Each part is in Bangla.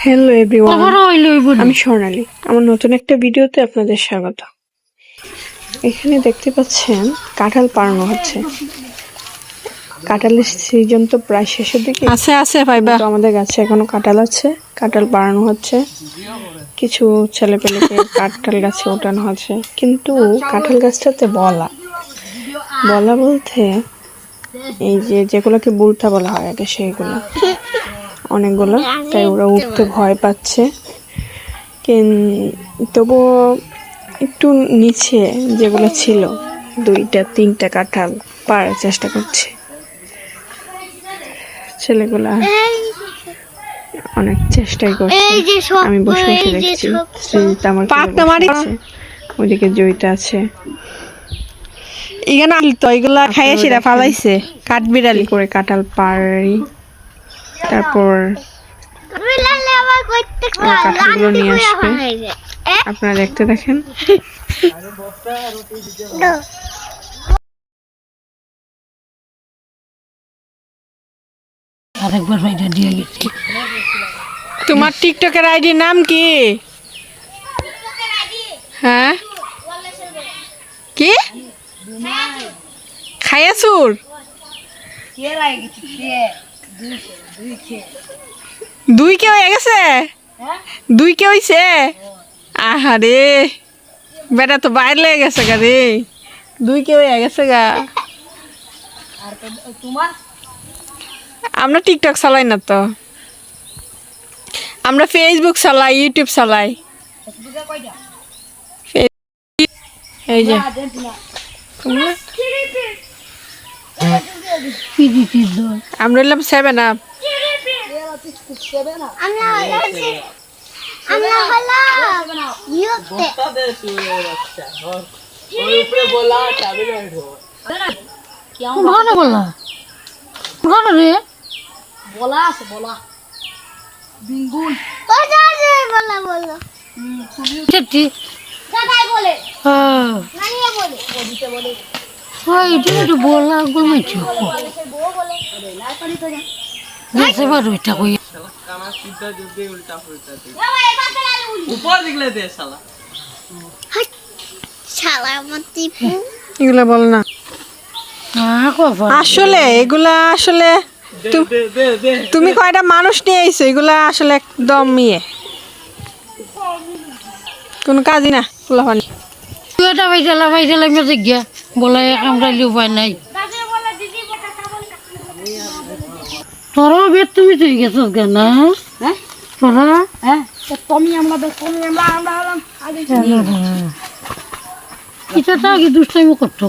হ্যালো এভরিওয়ান, আমি স্বর্ণালী। আমার নতুন একটা ভিডিওতে আপনাদের স্বাগত। এখানে দেখতে পাচ্ছেন কাঁঠাল পাড়ানো হচ্ছে। কাঁঠালের সিজন তো প্রায় শেষের দিকে আছে ভাইবা, তো আমাদের গাছে এখনো কাঁঠাল আছে। কাঁঠাল পাড়ানো হচ্ছে, কিছু ছেলেপেলেকে কাঁঠাল গাছে ওঠানো হচ্ছে। কিন্তু কাঁঠাল গাছটাতে বলা বলতে এই যেগুলোকে বুলতা বলা হয় আগে, সেইগুলো অনেকগুলো, তাই ওরা উঠতে ভয় পাচ্ছে। তবুও একটু নিচে যেগুলো ছিল 2-3টা কাঁঠাল পাড়ার চেষ্টা করছে ছেলেগুলা, অনেক চেষ্টাই করছে। আমি বসে বসে দেখছি। ওইদিকে জয়িতা আছে। এগুলা খাইয়ে সেটা ফালাইছে কাঠবিড়ালি করে কাঁঠাল পাড়ি, তারপর কাঁঠালগুলো নিয়ে আসবে। আপনারা দেখতে দেখেন। আরেকবার ভাইটা দিয়ে গেছি। তোমার টিকটকের আইডির নাম কি? হ্যাঁ, কি খায়াসুর? দুই কে হয়ে গেছে? 2 কে হইছে? আহারে বেটা তো বাইরে লেগে গেছে গা রে। 2 কে হয়ে গেছে গা। আমরা টিকটক চালাই না তো, আমরা ফেসবুক চালাই, ইউটিউব চালাই। এই যে আমরা এলাম 7 আপ। বলা আছে বলা বিঙ্গুল বলা দাদাই বলে নানিয়া বলে ওদিকে বলে ওই এটা বলা গুলমাইছি বউ বলে লাই পানি তো যা দেশে বারো এটা কই কানা সিধা যদি উল্টা ফুলটা দে উপর দিগলে দে শালা শালা মতিপু এগুলা বল না। আসলে এগুলা আসলে তুমি কয়টা মানুষ নিয়ে আইছো? এগুলা আসলে একদম কোনো কাজই না। ফুলাফানি এটা ভাইজালা মেরে গিয়া বলে কামড়াইলে উপায় নাই। তোরা বেদ তুমি তুই গেছিস কেন? হ্যাঁ তোরা হ্যাঁ তুমি আমরা হলাম আগে এটা আগে দুষ্টাইমো করতো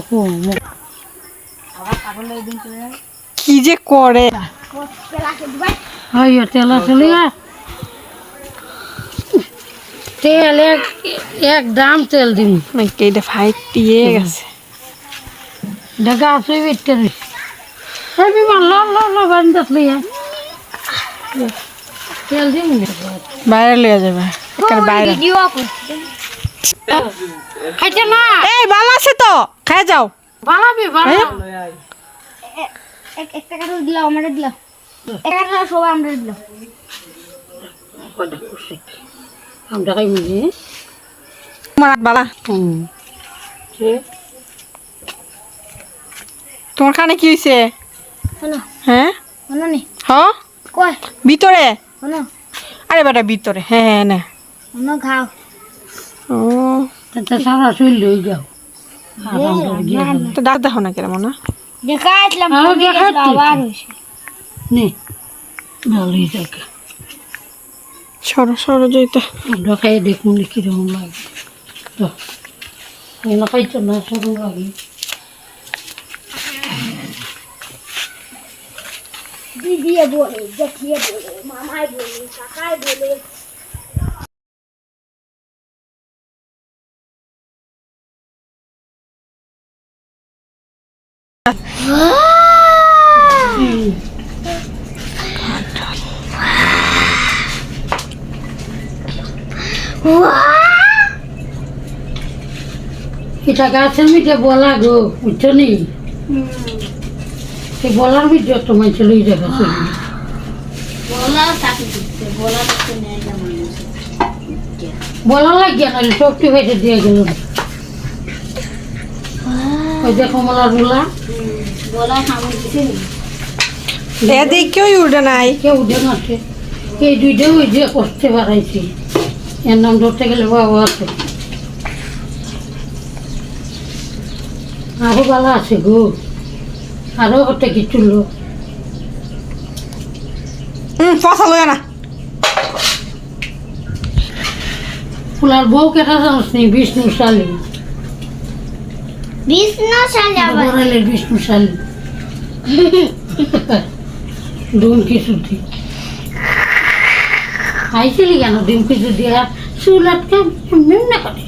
কি যে করে। তেলা চলে তেল এক দাম তেল দিন এটা ফাইট দিয়ে গেছে। দেখা আছে বেটে তেল দিন বাইরে লিয়ে যাবে বাইরে। খাইছে না? এই ভালো আছে তো, খাই যাও। বানাবি একটা কাটা দিলাম আমরা দিলাম একটা কাটা সবাই আমরা দিলাম আমরা খাই বুঝি তোমার বালা। তোমার কানে কি হয়েছে? হ্যাঁ হ্যাঁ কয় ভিতরে। হলো আরে বেটা ভিতরে। হ্যাঁ হ্যাঁ না হলো ঘাও ও সারা শরীর লই যাও। তো ডাক দেখো না কেমন না দেখাইছিলাম আবার হইছে নে ভালোই থাকে। সরো যাইতে আমরা খাই দেখুন কিরকম লাগে। তো না খাইছো না সরম লাগে। দিদিয়ে বলে দেখিয়ে বলে মামাই বলে কাকাই বলে এটা গাছের মিটে বলা গো বুঝছো নি? বলার মিটে তোমার ছিল এই জায়গা বলা থাকে বলা লাগিয়া নাহলে সবটি হয়েছে দিয়ে গেল ওই যে কমলা রুলা এদিক কেউ উঠে নাই। কেউ উঠে নাছে এই দুইটা ওই যে করতে বাড়াইছি এর নাম ধরতে গেলে বাবা আছে আরো ভালো আছে গো আরো একটা কিছু লোক পচা লয় না। ফুলার বউ কেটা জানোস নি বিষ্ণুশালী বড়ালের বিষ্ণুশালী ডিমকি সুতি খাইছিলি কেন ডিমকি সুতি আর চুল আটকে মেমনে করে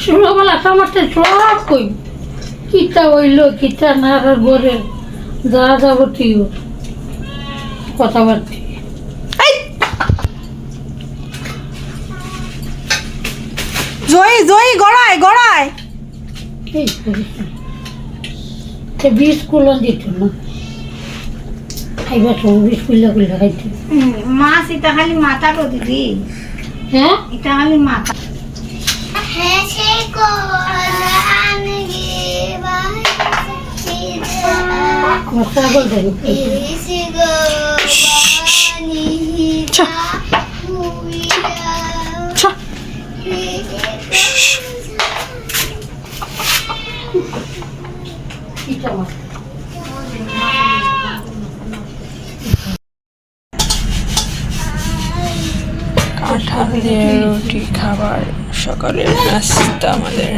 চুলবেলা টামারটা সব কই কিতা হইল কিতা না গড়ে যা যাবতীয় কথাবার্তা জয়ী জয়ী গড়ায় গড়ায় এই সে বিষ কুলন দিত না খাইবা সব বিষ কুল্লা কুল্লা খাইতে মাছ এটা খালি মাথা তো দিদি হ্যাঁ এটা খালি মাথা ছাগল দেয় কাঁঠাল দিয়ে রুটি খাবার সকালের নাস্তা আমাদের।